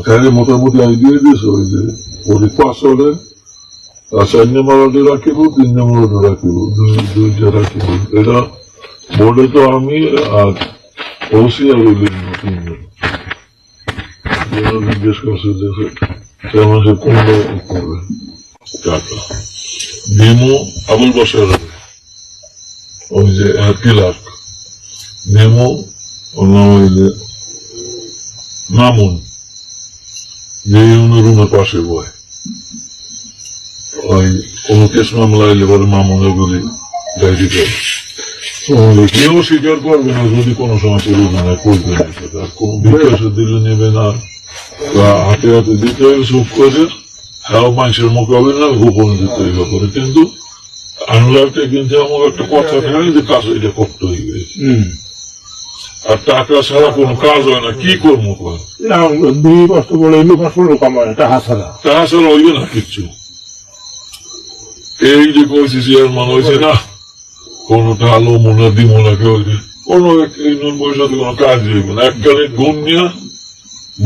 ব্যাংকের মোটামুটি আইডিয়া দিয়েছে ওই যে পরীক্ষা আসলে রাসায়নিক নম্বরটা রাখিব 3 নম্বরটা রাখিব 2টা রাখিব এটা বোর্ডে তো আমি আর ওসি আর জিজ্ঞেস করছে যে কেমন সে কোন করবে টাকা মেমো আবুল বসার ওই যে ক্লার্ক মেমো ওর নাম হইলে মামুন যে রুমের পাশে বয় ওই কোন কেস মামলা এলে বলে মামুনের বলি ডায়েরি করে কেউ স্বীকার করবে না যদি কোনো সময় প্রয়োজনে করবে না আর কোন বিকাশে দিলে নেবে না বা হাতে হাতে দিতে হবে চুপ করে হ্যাঁ মানুষের মোকাবিলা গোপনে দিতে হবে করে কিন্তু আনলারটা কিন্তু আমার একটা কথা থাকে যে কাজ এটা করতে হইবে আর টাকা ছাড়া কোনো কাজ হয় না কি করবো টাকা ছাড়া হইবে না কিচ্ছু এই যে কইছি চেয়ারম্যান হয়েছে না কোনটা আলো মনে দিব না কেউ কোনো পয়সাতে কোনো কাজ হইবে না এককালে গুণ নিয়ে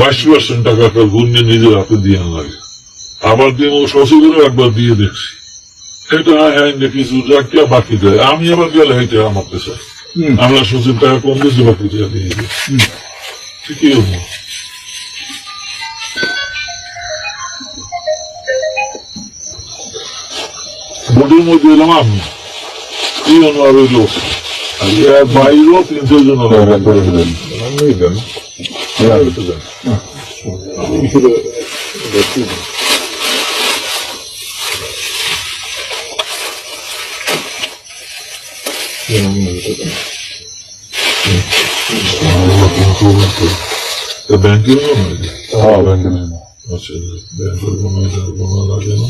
22% টাকা একটা গুণ নিয়ে নিজের হাতে দিয়ে লাগে আবার দিয়ে ও সচিবেরও একবার দিয়ে দেখছি এটা হ্যাঁ কিছু যা বাকি দেয় আমি আবার গেলে হেঁটে আমার পেশা আমরা সচিব টাকা কম বেশি বাকি দিয়ে দিয়ে ঠিকই হবো বোর্ডের মধ্যে এলাম আমি এই অনুয়ার হইল বাইরেও 300 জন করে দিলেন ব্যাংকের আচ্ছা ব্যাংকের লাগে না